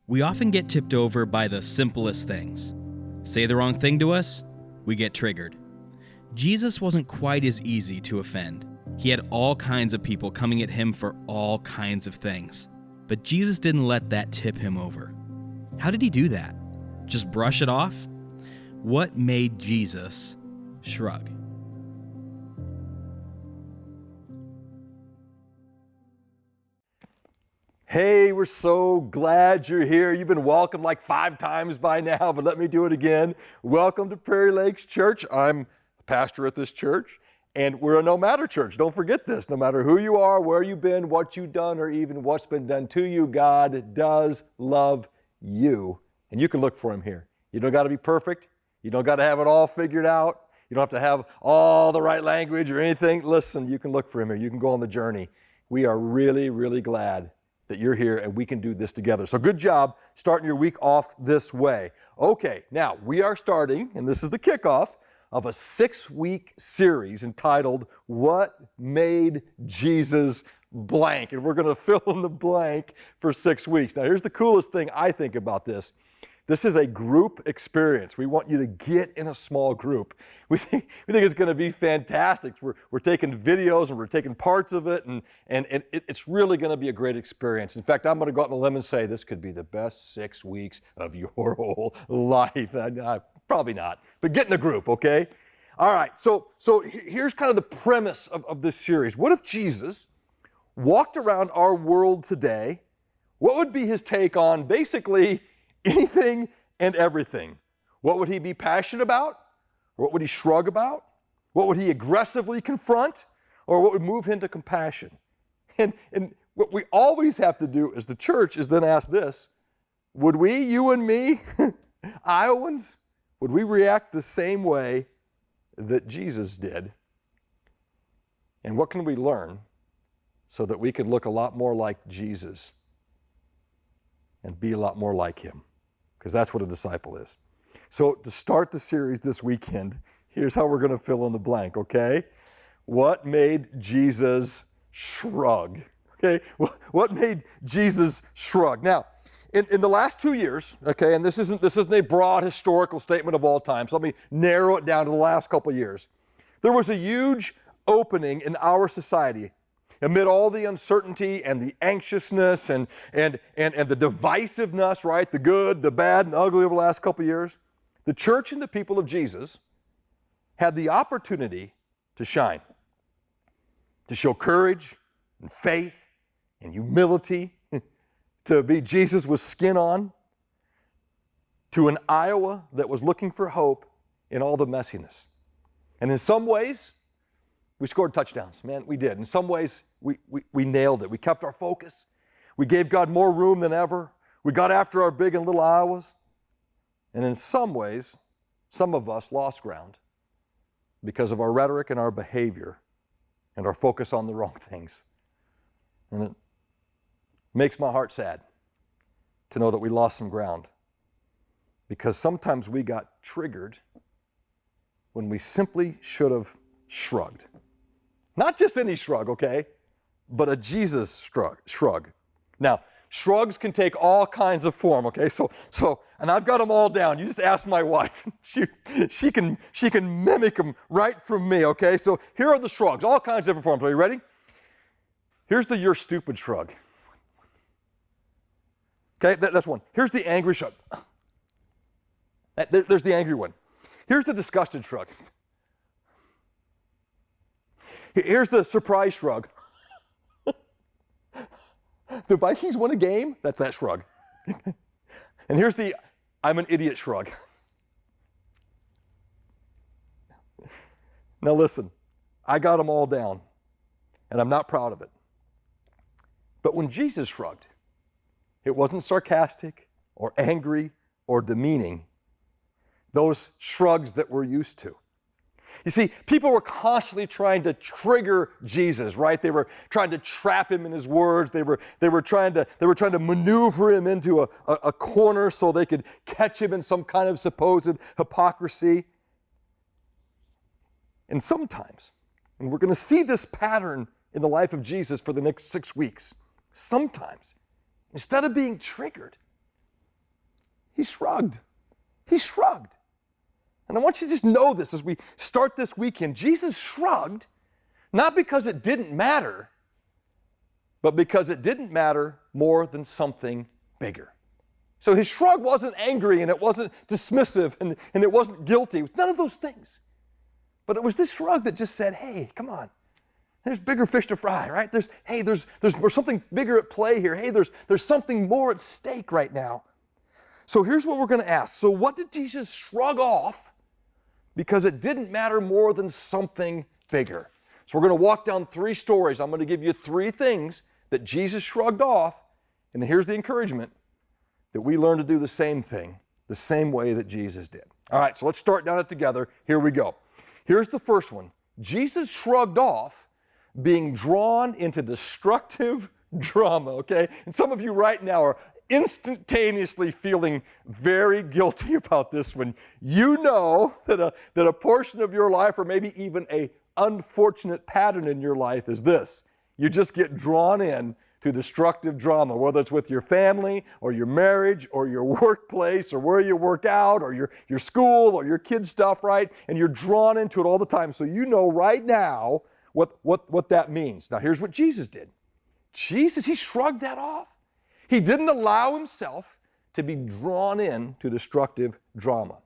We often get tipped over by the simplest things. Say the wrong thing to us, we get triggered. Jesus wasn't quite as easy to offend. He had all kinds of people coming at him for all kinds of things. But Jesus didn't let that tip him over. How did he do that? Just brush it off? What made Jesus shrug? Hey, we're so glad you're here. You've been welcomed like 5 times by now, but let me do it again. Welcome to Prairie Lakes Church. I'm a pastor at this church, and we're a no matter church. Don't forget this. No matter who you are, where you've been, what you've done, or even what's been done to you, God does love you, and you can look for Him here. You don't got to be perfect. You don't got to have it all figured out. You don't have to have all the right language or anything. Listen, you can look for Him here. You can go on the journey. We are really, really glad that you're here and we can do this together. So good job starting your week off this way. Okay, now we are starting, and this is the kickoff of a 6-week series entitled, What Made Jesus Blank? And we're going to fill in the blank for 6 weeks. Now here's the coolest thing I think about this. This is a group experience. We want you to get in a small group. We think it's going to be fantastic. We're taking videos and we're taking parts of it, and it's really going to be a great experience. In fact, I'm going to go out on a limb and say this could be the best 6 weeks of your whole life. Probably not, but get in the group, okay? All right, so here's kind of the premise of this series. What if Jesus walked around our world today? What would be His take on basically anything and everything? What would He be passionate about? What would He shrug about? What would He aggressively confront? Or what would move Him to compassion? And what we always have to do as the church is then ask this: would we, you and me, Iowans, would we react the same way that Jesus did? And what can we learn so that we can look a lot more like Jesus and be a lot more like Him? Because that's what a disciple is. So to start the series this weekend, here's how we're going to fill in the blank, okay? What made Jesus shrug? Okay, what made Jesus shrug? Now, in the last 2 years, okay, and this isn't a broad historical statement of all time, so let me narrow it down to the last couple of years. There was a huge opening in our society. Amid all the uncertainty and the anxiousness and the divisiveness, right? The good, the bad, and the ugly over the last couple of years, the church and the people of Jesus had the opportunity to shine, to show courage and faith and humility, to be Jesus with skin on, to an Iowa that was looking for hope in all the messiness. And in some ways, we scored touchdowns, man, we did. In some ways, we nailed it. We kept our focus. We gave God more room than ever. We got after our big and little Iowas. And in some ways, some of us lost ground because of our rhetoric and our behavior and our focus on the wrong things. And it makes my heart sad to know that we lost some ground because sometimes we got triggered when we simply should have shrugged. Not just any shrug, okay, but a Jesus shrug. Now, shrugs can take all kinds of form, okay? So, and I've got them all down. You just ask my wife. She can mimic them right from me, okay? So here are the shrugs, all kinds of different forms. Are you ready? Here's the "you're stupid" shrug. Okay, that's one. Here's the angry shrug. There's the angry one. Here's the disgusted shrug. Here's the surprise shrug. The Vikings won a game? That's that shrug. And here's the "I'm an idiot" shrug. Now listen, I got them all down, and I'm not proud of it. But when Jesus shrugged, it wasn't sarcastic or angry or demeaning, those shrugs that we're used to. You see, people were constantly trying to trigger Jesus, right? They were trying to trap Him in His words. They were trying to maneuver Him into a corner so they could catch Him in some kind of supposed hypocrisy. And sometimes, and we're going to see this pattern in the life of Jesus for the next 6 weeks, sometimes, instead of being triggered, He shrugged. He shrugged. And I want you to just know this as we start this weekend. Jesus shrugged, not because it didn't matter, but because it didn't matter more than something bigger. So his shrug wasn't angry, and it wasn't dismissive, and it wasn't guilty. It was none of those things. But it was this shrug that just said, hey, come on. There's bigger fish to fry, right? There's something bigger at play here. Hey, there's something more at stake right now. So here's what we're going to ask. So what did Jesus shrug off because it didn't matter more than something bigger? So we're going to walk down 3 stories. I'm going to give you 3 things that Jesus shrugged off. And here's the encouragement, that we learn to do the same thing, the same way that Jesus did. All right, so let's start down it together. Here we go. Here's the first one. Jesus shrugged off being drawn into destructive drama, okay? And some of you right now are instantaneously feeling very guilty about this one. You know that a portion of your life, or maybe even an unfortunate pattern in your life, is this. You just get drawn in to destructive drama, whether it's with your family or your marriage or your workplace or where you work out or your school or your kids' stuff, right? And you're drawn into it all the time. So you know right now what that means. Now here's what Jesus did. Jesus, he shrugged that off. He didn't allow himself to be drawn in to destructive drama.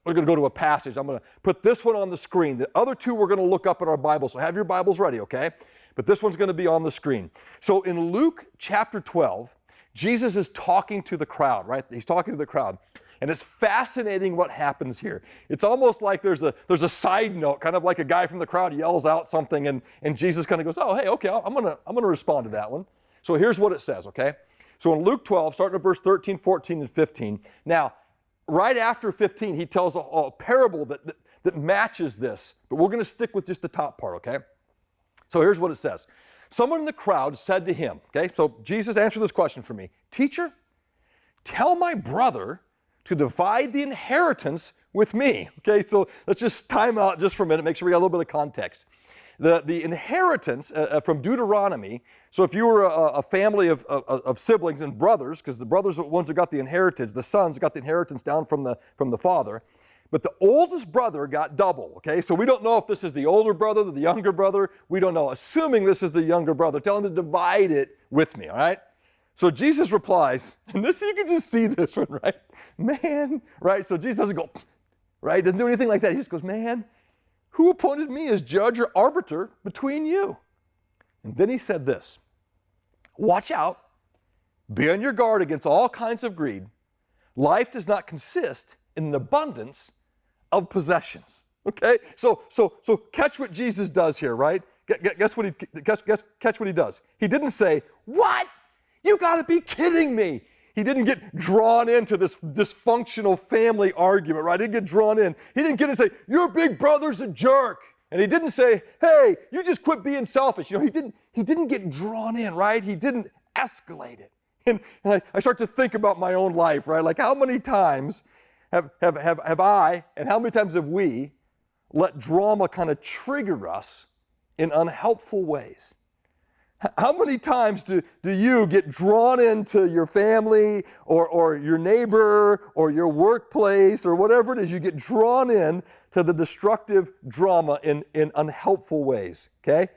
We're going to go to a passage. I'm going to put this one on the screen. The other 2 we're going to look up in our Bible, so have your Bibles ready, okay? But this one's going to be on the screen. So in Luke chapter 12, Jesus is talking to the crowd, right? He's talking to the crowd. And it's fascinating what happens here. It's almost like there's a side note, kind of like a guy from the crowd yells out something, and Jesus kind of goes, oh, hey, okay, I'm gonna respond to that one. So here's what it says, okay? So in Luke 12, starting at verse 13, 14, and 15. Now, right after 15, he tells a parable that matches this, but we're going to stick with just the top part, okay? So here's what it says. Someone in the crowd said to him, okay, so Jesus answered this question for me. Teacher, tell my brother to divide the inheritance with me. Okay, so let's just time out just for a minute, make sure we got a little bit of context. The inheritance from Deuteronomy, so if you were a family of siblings and brothers, because the brothers are the ones who got the inheritance, the sons got the inheritance down from the father, but the oldest brother got double, okay? So we don't know if this is the older brother or the younger brother. We don't know. Assuming this is the younger brother, tell him to divide it with me, all right? So Jesus replies, and this, you can just see this one, right? Man, right? So Jesus doesn't go, right? Doesn't do anything like that. He just goes, man, who appointed me as judge or arbiter between you? And then he said this, watch out, be on your guard against all kinds of greed. Life does not consist in an abundance of possessions. Okay? So catch what Jesus does here, right? Guess what he does. He didn't say, what? You got to be kidding me. He didn't get drawn into this dysfunctional family argument, right? He didn't get drawn in. He didn't get in and say, your big brother's a jerk. And he didn't say, hey, you just quit being selfish. You know, he didn't get drawn in, right? He didn't escalate it. And I start to think about my own life, right? Like how many times have I, and how many times have we let drama kind of trigger us in unhelpful ways? How many times do you get drawn into your family or your neighbor or your workplace or whatever it is? You get drawn in to the destructive drama in unhelpful ways, okay?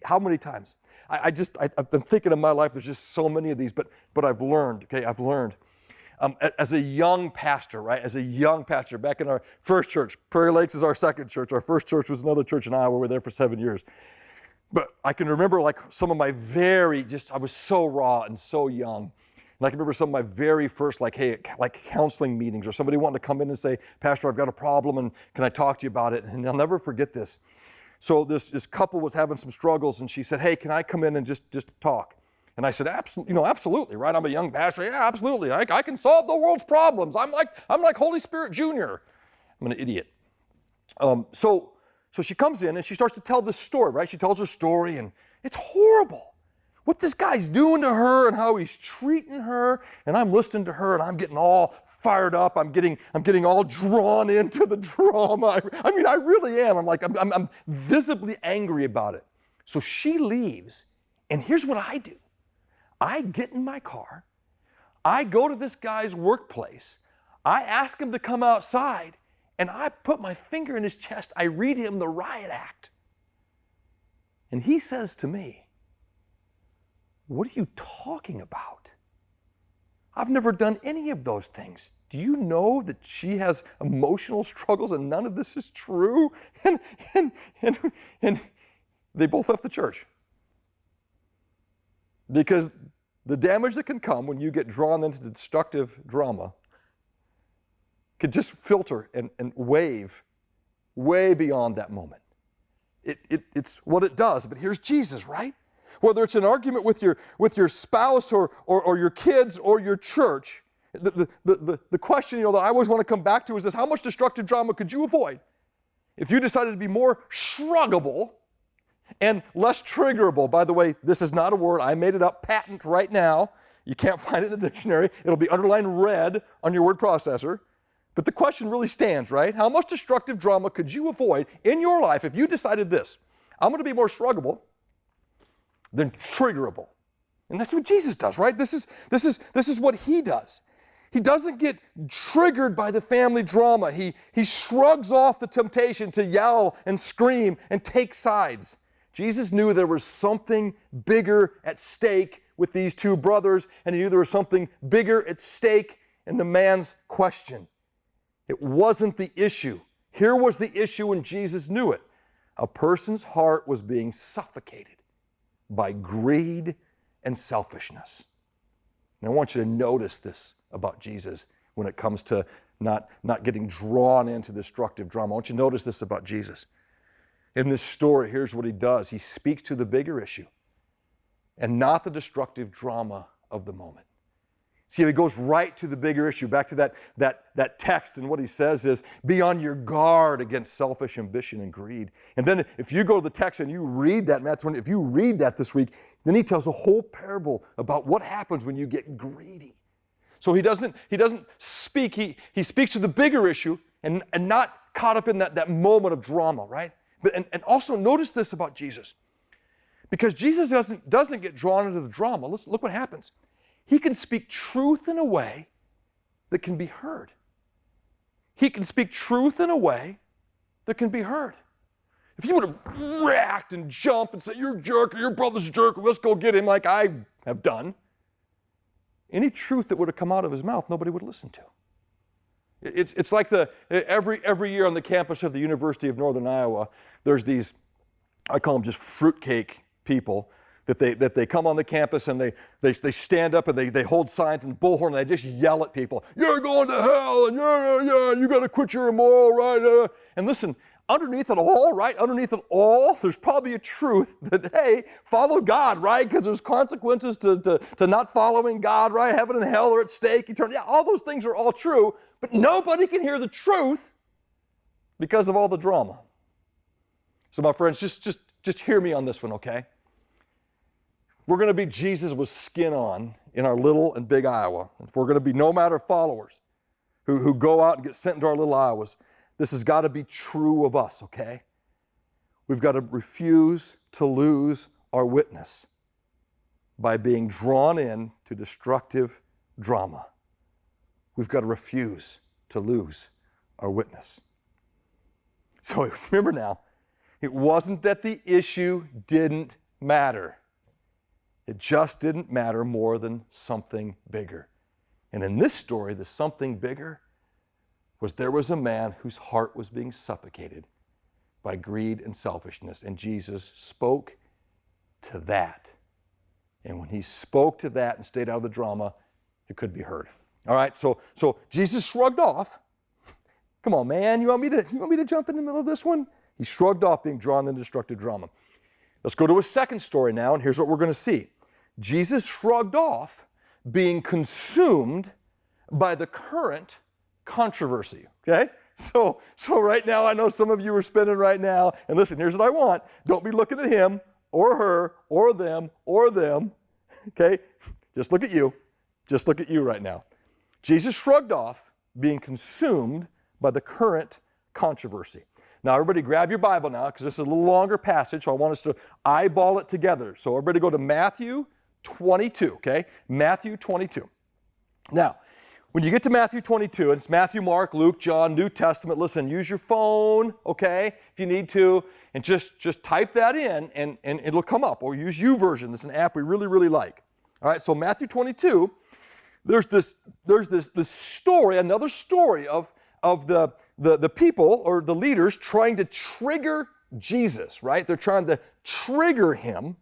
How many times? I've been thinking in my life, there's just so many of these, but I've learned, okay? I've learned. As a young pastor, right? As a young pastor, back in our first church, Prairie Lakes is our second church. Our first church was another church in Iowa. We were there for 7 years. But I can remember like some of my I was so raw and so young. And I can remember some of my very first like counseling meetings, or somebody wanting to come in and say, Pastor, I've got a problem and can I talk to you about it? And I'll never forget this. So this couple was having some struggles and she said, hey, can I come in and just talk? And I said, absolutely, right? I'm a young pastor. Yeah, absolutely. I can solve the world's problems. I'm like Holy Spirit Jr. I'm an idiot. So she comes in and she starts to tell this story, right? She tells her story and it's horrible. What this guy's doing to her and how he's treating her. And I'm listening to her and I'm getting all fired up. I'm getting all drawn into the drama. I mean, I really am. I'm visibly angry about it. So she leaves and here's what I do. I get in my car. I go to this guy's workplace. I ask him to come outside, and I put my finger in his chest. I read him the riot act. And he says to me, "What are you talking about? I've never done any of those things. Do you know that she has emotional struggles and none of this is true?" And they both left the church. Because the damage that can come when you get drawn into the destructive drama could just filter and wave way beyond that moment. It's what it does. But here's Jesus, right? Whether it's an argument with your spouse or your kids or your church, the question that I always want to come back to is this: how much destructive drama could you avoid if you decided to be more shruggable and less triggerable? By the way, this is not a word. I made it up, patent right now. You can't find it in the dictionary. It'll be underlined red on your word processor. But the question really stands, right? How much destructive drama could you avoid in your life if you decided this: I'm going to be more shruggable than triggerable? And that's what Jesus does, right? This is what he does. He doesn't get triggered by the family drama. He shrugs off the temptation to yell and scream and take sides. Jesus knew there was something bigger at stake with these two brothers, and he knew there was something bigger at stake in the man's question. It wasn't the issue. Here was the issue, and Jesus knew it. A person's heart was being suffocated by greed and selfishness. And I want you to notice this about Jesus when it comes to not getting drawn into destructive drama. I want you to notice this about Jesus. In this story, here's what he does. He speaks to the bigger issue and not the destructive drama of the moment. See, he goes right to the bigger issue, back to that text, and what he says is, be on your guard against selfish ambition and greed. And then if you go to the text and you read that, Matthew 20, if you read that this week, then he tells a whole parable about what happens when you get greedy. So he doesn't speak, he speaks to the bigger issue and not caught up in that moment of drama, right? But and also notice this about Jesus. Because Jesus doesn't get drawn into the drama. Look what happens. He can speak truth in a way that can be heard. He can speak truth in a way that can be heard. If you would have react and jump and say, "You're a jerk, or your brother's a jerk, let's go get him," like I have done, any truth that would have come out of his mouth, nobody would listen to. It's like every year on the campus of the University of Northern Iowa, there's these, I call them just fruitcake people, that they come on the campus and they stand up and they hold signs and bullhorn and they just yell at people. "You're going to hell, and you got to quit your immoral," right? And listen, underneath it all, right? Underneath it all, there's probably a truth that, hey, follow God, right? Because there's consequences to not following God, right? Heaven and hell are at stake. Yeah, all those things are all true, but nobody can hear the truth because of all the drama. So my friends, just hear me on this one, okay? We're going to be Jesus with skin on in our little and big Iowa. If we're going to be no matter followers who go out and get sent into our little Iowas, this has got to be true of us, okay? We've got to refuse to lose our witness by being drawn in to destructive drama. We've got to refuse to lose our witness. So remember now, it wasn't that the issue didn't matter. It just didn't matter more than something bigger. And in this story, the something bigger was there was a man whose heart was being suffocated by greed and selfishness. And Jesus spoke to that. And when he spoke to that and stayed out of the drama, it could be heard. All right, so Jesus shrugged off. Come on, man, you want me to jump in the middle of this one? He shrugged off being drawn into destructive drama. Let's go to a second story now, and here's what we're going to see. Jesus shrugged off being consumed by the current controversy, okay? So right now, I know some of you are spinning right now, and listen, here's what I want. Don't be looking at him or her or them, okay? Just look at you. Just look at you right now. Jesus shrugged off being consumed by the current controversy. Now, everybody grab your Bible now, because this is a little longer passage, so I want us to eyeball it together. So everybody go to Matthew 22, okay? Matthew 22. Now, when you get to Matthew 22, and it's Matthew, Mark, Luke, John, New Testament, listen, use your phone, okay, if you need to, and just type that in, and it'll come up. Or use YouVersion. It's an app we really, really like. All right, so Matthew 22, there's this story, another story of the people or the leaders trying to trigger Jesus, right? They're trying to trigger him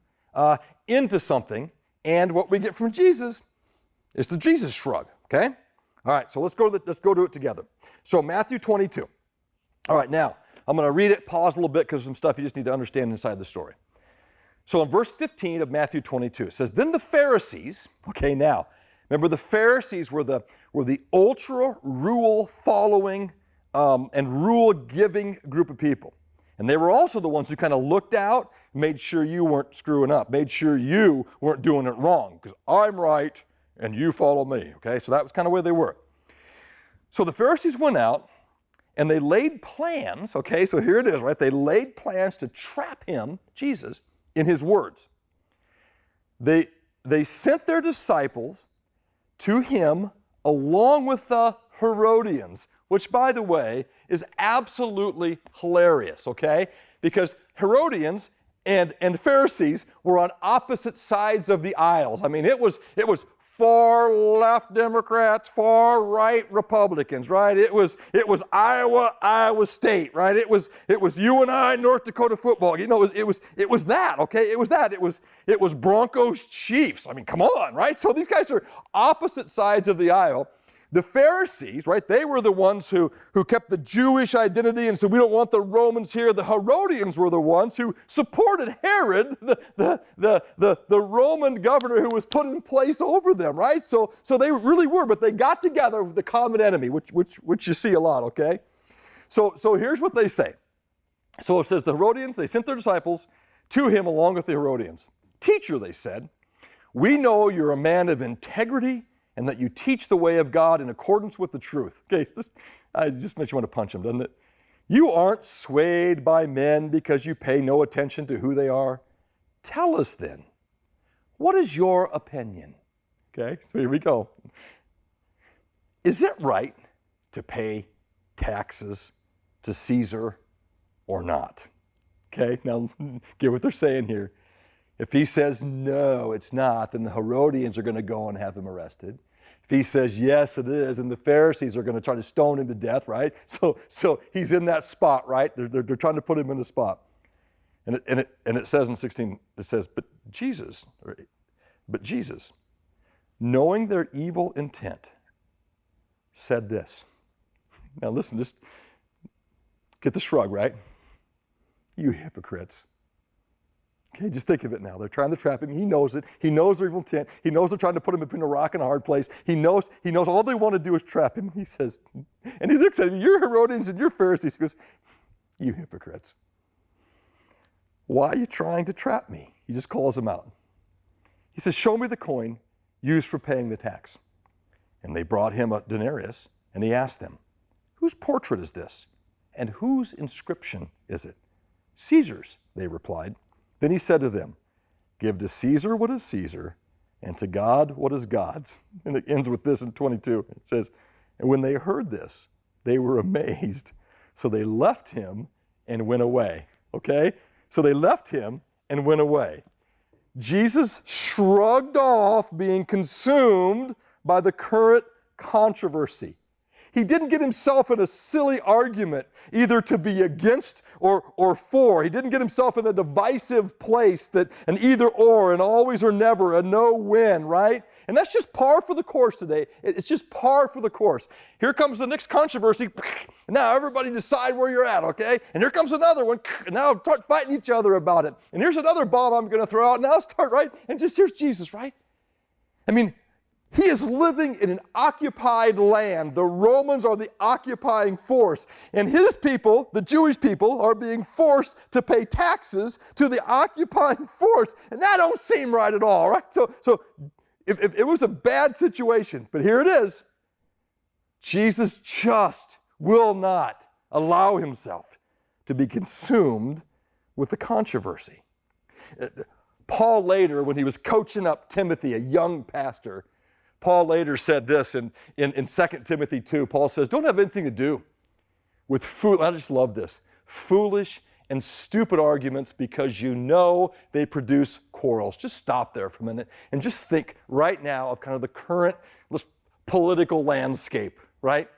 into something, and what we get from Jesus is the Jesus shrug, okay? All right, so let's go to it together. So Matthew 22. All right, now, I'm going to read it, pause a little bit because some stuff you just need to understand inside the story. So in verse 15 of Matthew 22, it says, then the Pharisees, okay, now, remember the Pharisees were the ultra rule following and rule giving group of people. And they were also the ones who kind of looked out, made sure you weren't screwing up, made sure you weren't doing it wrong, because I'm right and you follow me, okay? So that was kind of where they were. So the Pharisees went out and they laid plans, okay? So here it is, right? They laid plans to trap him, Jesus, in his words. They sent their disciples to him along with the Herodians, which, by the way, is absolutely hilarious, okay? Because Herodians and Pharisees were on opposite sides of the aisles. I mean, it was far left Democrats, far right Republicans, right? It was Iowa State, right? It was you and I, North Dakota football. You know, it was that, okay? It was Broncos Chiefs. I mean, come on, right? So these guys are opposite sides of the aisle. The Pharisees, right, they were the ones who kept the Jewish identity and said, we don't want the Romans here. The Herodians were the ones who supported Herod, the Roman governor who was put in place over them, right? So they really were, but they got together with the common enemy, which you see a lot, okay? So here's what they say. So it says the Herodians, they sent their disciples to him along with the Herodians. Teacher, they said, we know you're a man of integrity and that you teach the way of God in accordance with the truth. Okay, it just makes you want to punch him, doesn't it? You aren't swayed by men because you pay no attention to who they are. Tell us then, what is your opinion? Okay, so here we go. Is it right to pay taxes to Caesar or not? Okay, now get what they're saying here. If he says no, it's not, then the Herodians are going to go and have him arrested. If he says yes, it is, and the Pharisees are going to try to stone him to death, right? So he's in that spot, right? They're trying to put him in a spot. And it says in 16, it says, but Jesus, knowing their evil intent, said this. Now listen, just get the shrug, right? You hypocrites. Okay, just think of it now. They're trying to trap him. He knows it. He knows their evil intent. He knows they're trying to put him between a rock and a hard place. He knows all they want to do is trap him. He says, and he looks at him, you're Herodians and you're Pharisees. He goes, you hypocrites. Why are you trying to trap me? He just calls them out. He says, show me the coin used for paying the tax. And they brought him a denarius, and he asked them, whose portrait is this? And whose inscription is it? Caesar's, they replied. Then he said to them, give to Caesar what is Caesar, and to God what is God's. And it ends with this in 22. It says, and when they heard this, they were amazed. So they left him and went away. Okay? So they left him and went away. Jesus shrugged off being consumed by the current controversy. He didn't get himself in a silly argument, either to be against or for. He didn't get himself in a divisive place that an either or, an always or never, a no-win, right? And that's just par for the course today. It's just par for the course. Here comes the next controversy. Now everybody decide where you're at, okay? And here comes another one. And now start fighting each other about it. And here's another bomb I'm going to throw out. Now start, right? And just here's Jesus, right? I mean, he is living in an occupied land. The Romans are the occupying force. And his people, the Jewish people, are being forced to pay taxes to the occupying force. And that don't seem right at all, right? So if it was a bad situation, but here it is. Jesus just will not allow himself to be consumed with the controversy. Paul later, when he was coaching up Timothy, a young pastor, Paul later said this in 2 Timothy 2. Paul says, don't have anything to do with I just love this, foolish and stupid arguments because you know they produce quarrels. Just stop there for a minute and just think right now of kind of the current political landscape, right?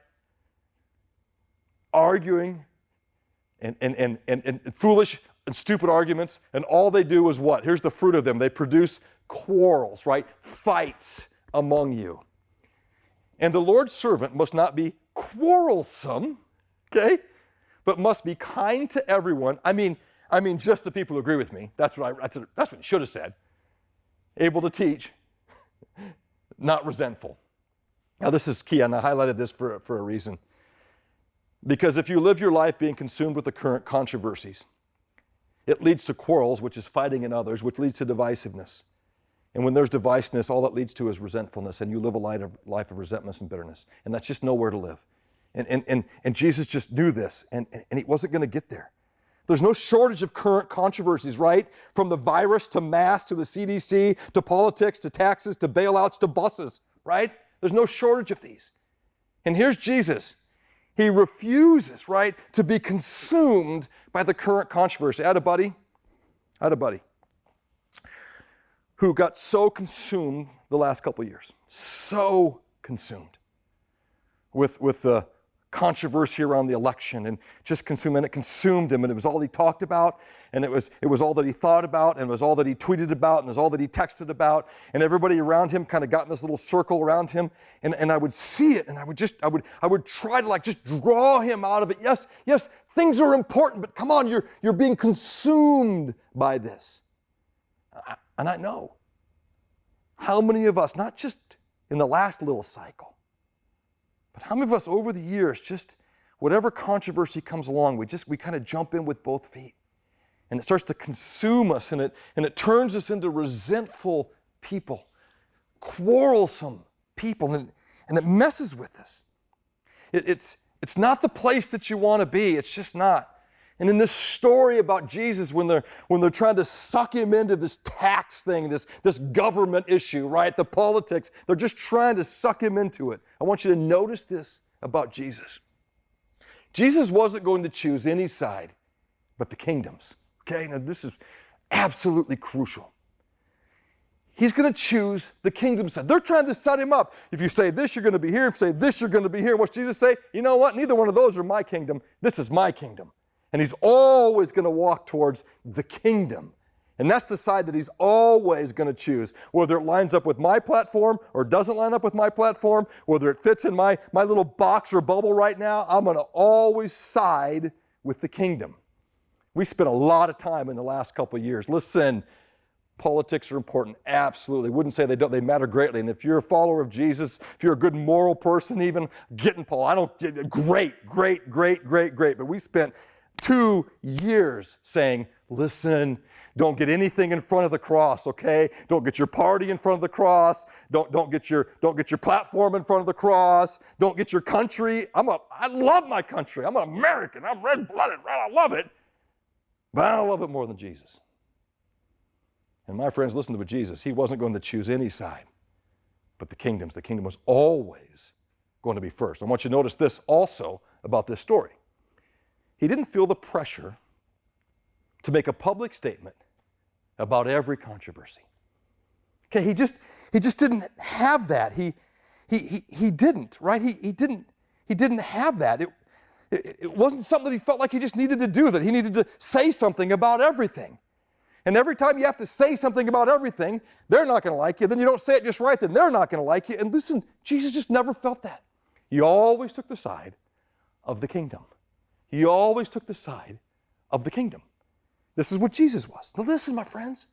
Arguing and foolish and stupid arguments, and all they do is what? Here's the fruit of them. They produce quarrels, right? Fights among you. And the Lord's servant must not be quarrelsome, okay? But must be kind to everyone. I mean, just the people who agree with me. That's what he should have said. Able to teach, not resentful. Now this is key, and I highlighted this for a reason. Because if you live your life being consumed with the current controversies, it leads to quarrels, which is fighting in others, which leads to divisiveness. And when there's divisiveness, all that leads to is resentfulness, and you live a life of resentment and bitterness. And that's just nowhere to live. And Jesus just knew this, and he wasn't going to get there. There's no shortage of current controversies, right? From the virus to masks to the CDC to politics to taxes to bailouts to buses, right? There's no shortage of these. And here's Jesus. He refuses, right, to be consumed by the current controversy. I had a buddy who got so consumed the last couple of years, so consumed with the controversy around the election and just consumed, and it consumed him, and it was all he talked about, and it was all that he thought about, and it was all that he tweeted about, and it was all that he texted about, and everybody around him kind of got in this little circle around him, and I would see it, and I would try to just draw him out of it. Yes, things are important, but come on, you're being consumed by this. And I know how many of us, not just in the last little cycle, but how many of us over the years, just whatever controversy comes along, we kind of jump in with both feet. And it starts to consume us, and it turns us into resentful people, quarrelsome people, and it messes with us. It's not the place that you want to be. It's just not. And in this story about Jesus, when they're trying to suck him into this tax thing, this government issue, right? The politics, they're just trying to suck him into it. I want you to notice this about Jesus. Jesus wasn't going to choose any side but the kingdom's. Okay, now this is absolutely crucial. He's going to choose the kingdom's side. They're trying to set him up. If you say this, you're going to be here. If you say this, you're going to be here. What's Jesus say? You know what? Neither one of those are my kingdom. This is my kingdom. And he's always going to walk towards the kingdom. And that's the side that he's always going to choose. Whether it lines up with my platform or doesn't line up with my platform, whether it fits in my little box or bubble right now, I'm going to always side with the kingdom. We spent a lot of time in the last couple of years. Listen, politics are important. Absolutely. Wouldn't say they don't. They matter greatly. And if you're a follower of Jesus, if you're a good moral person, even getting great. But we spent 2 years saying, listen, don't get anything in front of the cross, okay? Don't get your party in front of the cross. Don't get your platform in front of the cross. Don't get your country. I love my country. I'm an American. I'm red-blooded. I love it. But I don't love it more than Jesus. And my friends, listen to Jesus. He wasn't going to choose any side but the kingdom's. The kingdom was always going to be first. I want you to notice this also about this story. He didn't feel the pressure to make a public statement about every controversy. Okay, he just didn't have that. He didn't, right? He didn't have that. It wasn't something that he felt like he just needed to do, that he needed to say something about everything. And every time you have to say something about everything, they're not going to like you. Then you don't say it just right, then they're not going to like you. And listen, Jesus just never felt that. He always took the side of the kingdom. He always took the side of the kingdom. This is what Jesus was. Now listen, my friends.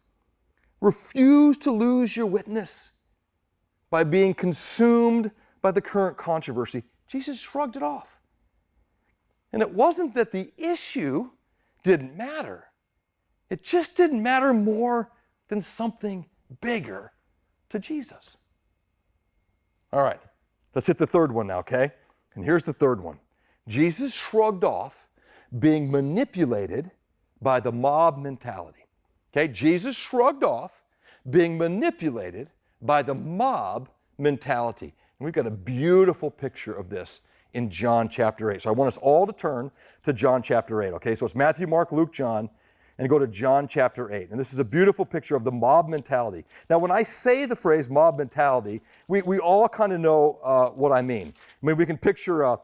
Refuse to lose your witness by being consumed by the current controversy. Jesus shrugged it off. And it wasn't that the issue didn't matter. It just didn't matter more than something bigger to Jesus. All right, let's hit the third one now, okay? And here's the third one. Jesus shrugged off being manipulated by the mob mentality. Okay, Jesus shrugged off being manipulated by the mob mentality. And we've got a beautiful picture of this in John chapter 8. So I want us all to turn to John chapter 8, okay? So it's Matthew, Mark, Luke, John, and go to John chapter 8. And this is a beautiful picture of the mob mentality. Now, when I say the phrase mob mentality, we all kind of know what I mean. I mean, we can picture a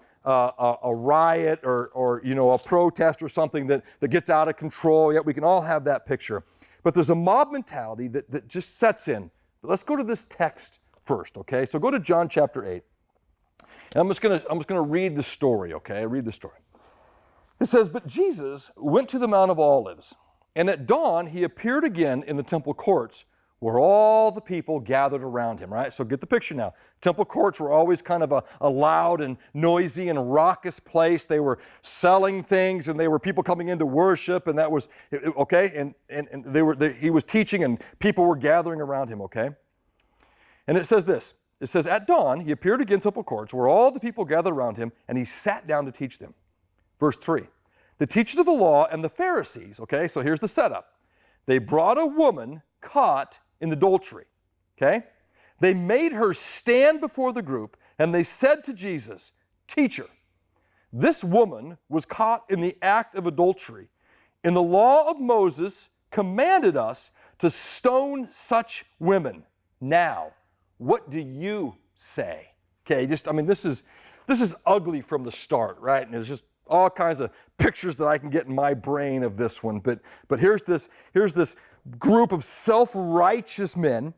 riot or a protest or something that gets out of control. Yet we can all have that picture. But there's a mob mentality that just sets in. But let's go to this text first, okay? So go to John chapter 8. And I'm just gonna read the story, okay? Read the story. It says, "But Jesus went to the Mount of Olives, and at dawn he appeared again in the temple courts where all the people gathered around him," right? So get the picture now. Temple courts were always kind of a loud and noisy and raucous place. They were selling things, and they were people coming in to worship, and that was, okay? And he was teaching, and people were gathering around him, okay? And it says this. It says, "At dawn, he appeared again in temple courts where all the people gathered around him, and he sat down to teach them." Verse 3, "The teachers of the law and the Pharisees," okay, so here's the setup. "They brought a woman caught in adultery," okay? "They made her stand before the group, and they said to Jesus, 'Teacher, this woman was caught in the act of adultery. And the law of Moses commanded us to stone such women. Now, what do you say?'" Okay, this is ugly from the start, right? And there's just all kinds of pictures that I can get in my brain of this one. But here's this group of self-righteous men,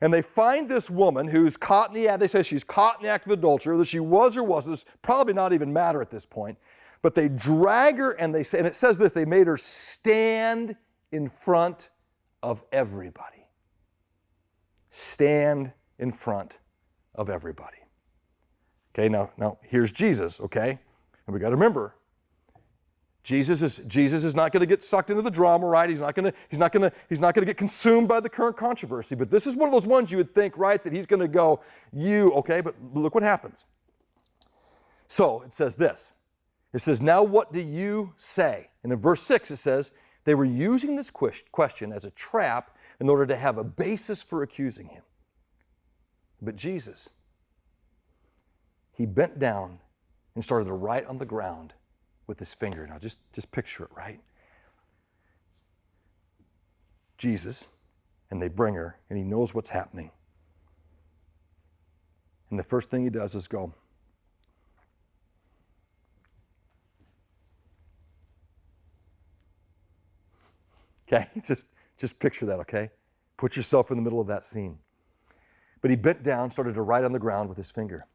and they find this woman who's caught in the act. They say she's caught in the act of adultery, whether she was or wasn't. It's probably not even matter at this point. But they drag her, and they say, and it says this, they made her stand in front of everybody. Stand in front of everybody. Okay, now here's Jesus, okay? And we got to remember, Jesus is not going to get sucked into the drama, right? He's not going to get consumed by the current controversy. But this is one of those ones you would think, right, that he's going to go, okay? But look what happens. So it says this. It says, "Now what do you say?" And in verse 6 it says, "They were using this question as a trap in order to have a basis for accusing him. But Jesus, he bent down and started to write on the ground with his finger." Now just picture it, right? Jesus, and they bring her, and he knows what's happening. And the first thing he does is go, okay? Just picture that, okay? Put yourself in the middle of that scene. But he bent down, started to write on the ground with his finger.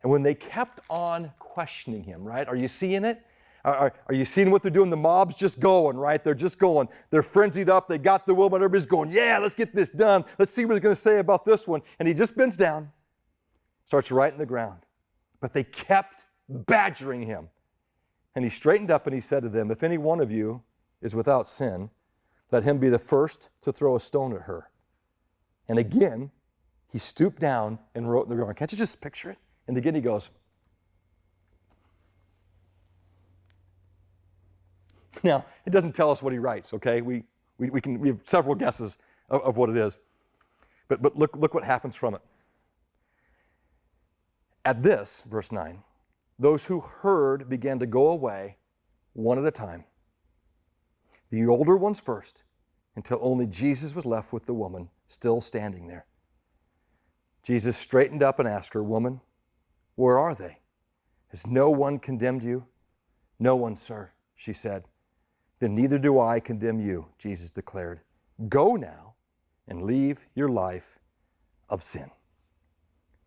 And when they kept on questioning him, right? Are you seeing it? Are you seeing what they're doing? The mob's just going, right? They're just going. They're frenzied up. They got the woman. Everybody's going, "Yeah, let's get this done. Let's see what he's going to say about this one." And he just bends down, starts writing the ground. But they kept badgering him. And he straightened up and he said to them, "If any one of you is without sin, let him be the first to throw a stone at her." And again, he stooped down and wrote in the ground. Can't you just picture it? And again he goes. Now, it doesn't tell us what he writes, okay? We have several guesses of what it is. But look what happens from it. At this, verse 9, those who heard began to go away one at a time. The older ones first, until only Jesus was left with the woman still standing there. Jesus straightened up and asked her, "Woman, where are they? Has no one condemned you?" "No one, sir," she said. "Then neither do I condemn you," Jesus declared. "Go now and leave your life of sin."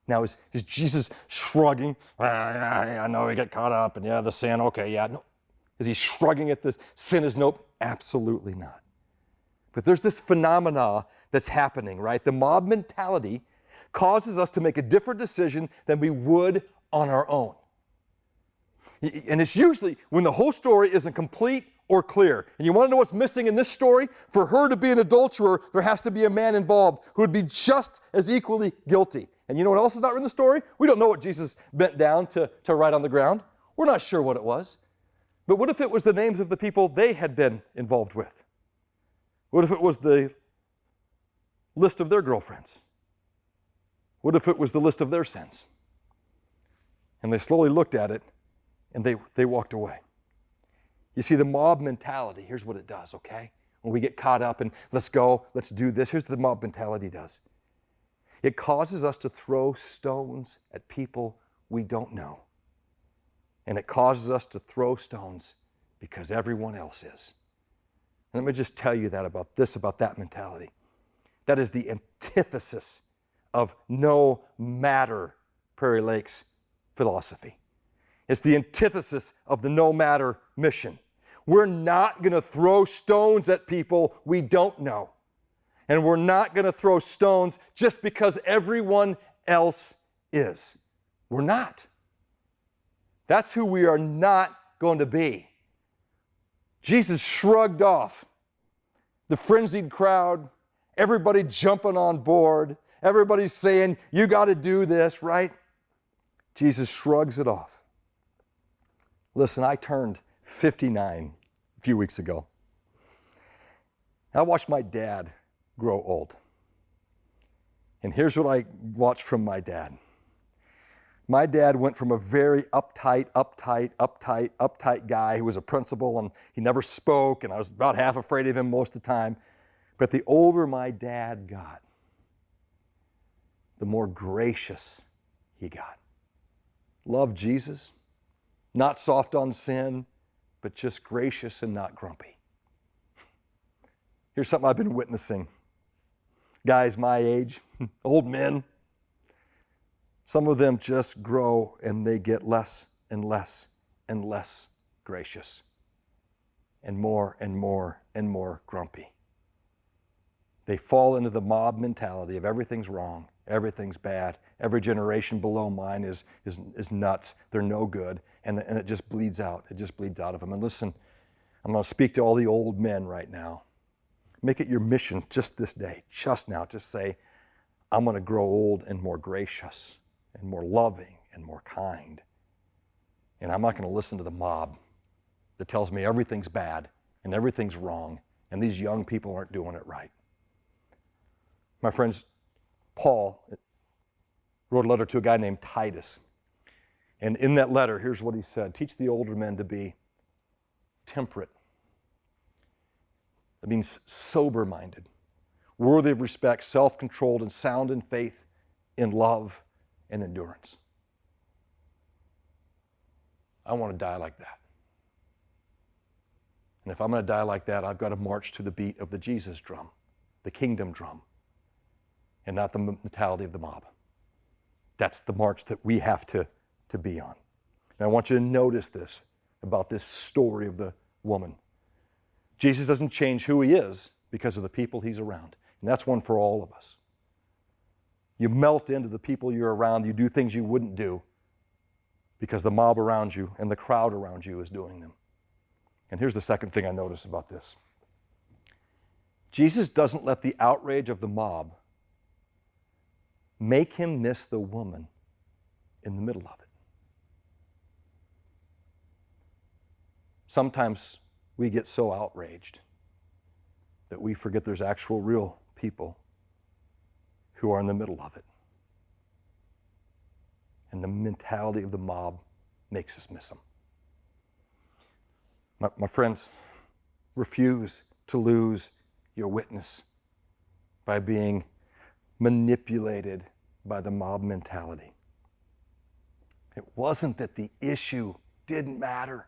Now, is Jesus shrugging? I know we get caught up, and the sin, okay, yeah. No. Is he shrugging at this? Sin is nope. Absolutely not. But there's this phenomena that's happening, right? The mob mentality causes us to make a different decision than we would on our own. And it's usually when the whole story isn't complete or clear. And you want to know what's missing in this story? For her to be an adulterer, there has to be a man involved who would be just as equally guilty. And you know what else is not in the story? We don't know what Jesus bent down to write on the ground. We're not sure what it was. But what if it was the names of the people they had been involved with? What if it was the list of their girlfriends? What if it was the list of their sins? And they slowly looked at it, and they walked away. You see, the mob mentality, here's what it does, okay? When we get caught up and let's go, let's do this, here's what the mob mentality does. It causes us to throw stones at people we don't know. And it causes us to throw stones because everyone else is. And let me just tell you that about that mentality. That is the antithesis of no matter Prairie Lake's philosophy. It's the antithesis of the no matter mission. We're not going to throw stones at people we don't know. And we're not going to throw stones just because everyone else is. We're not. That's who we are not going to be. Jesus shrugged off the frenzied crowd, everybody jumping on board, everybody's saying, you got to do this, right? Jesus shrugs it off. Listen, I turned 59 a few weeks ago. I watched my dad grow old. And here's what I watched from my dad. My dad went from a very uptight guy who was a principal, and he never spoke, and I was about half afraid of him most of the time. But the older my dad got, the more gracious he got. Loved Jesus, not soft on sin, but just gracious and not grumpy. Here's something I've been witnessing. Guys my age, old men, some of them just grow and they get less and less and less gracious and more grumpy. They fall into the mob mentality of everything's wrong, everything's bad, every generation below mine is nuts, they're no good, and it just bleeds out. It just bleeds out of them. And listen, I'm going to speak to all the old men right now. Make it your mission just this day, just now. Just say, I'm going to grow old and more gracious and more loving and more kind. And I'm not going to listen to the mob that tells me everything's bad and everything's wrong and these young people aren't doing it right. My friends, Paul wrote a letter to a guy named Titus. And in that letter, here's what he said. Teach the older men to be temperate. That means sober-minded, worthy of respect, self-controlled, and sound in faith, in love, and endurance. I want to die like that. And if I'm going to die like that, I've got to march to the beat of the Jesus drum, the kingdom drum, and not the mentality of the mob. That's the march that we have to be on. And I want you to notice this about this story of the woman. Jesus doesn't change who he is because of the people he's around. And that's one for all of us. You melt into the people you're around. You do things you wouldn't do because the mob around you and the crowd around you is doing them. And here's the second thing I notice about this. Jesus doesn't let the outrage of the mob make him miss the woman in the middle of it. Sometimes we get so outraged that we forget there's actual real people who are in the middle of it. And the mentality of the mob makes us miss them. My friends, refuse to lose your witness by being manipulated by the mob mentality. It wasn't that the issue didn't matter.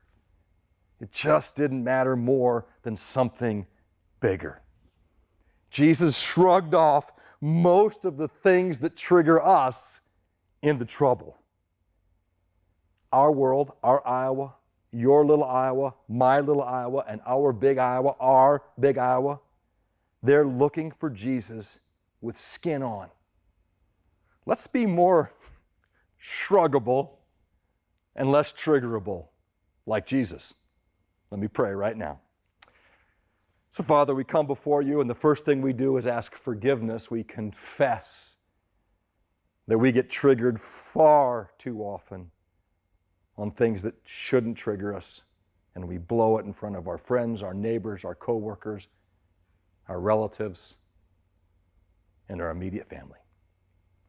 It just didn't matter more than something bigger. Jesus shrugged off most of the things that trigger us into trouble. Our world, our Iowa, your little Iowa, my little Iowa, and our big Iowa, they're looking for Jesus with skin on. Let's be more shruggable and less triggerable like Jesus. Let me pray right now. So, Father, we come before you, and the first thing we do is ask forgiveness. We confess that we get triggered far too often on things that shouldn't trigger us, and we blow it in front of our friends, our neighbors, our coworkers, our relatives, and our immediate family.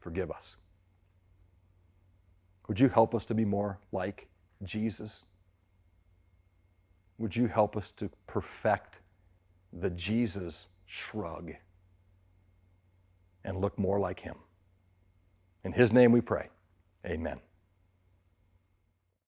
Forgive us. Would you help us to be more like Jesus? Would you help us to perfect the Jesus shrug and look more like him? In his name we pray. Amen.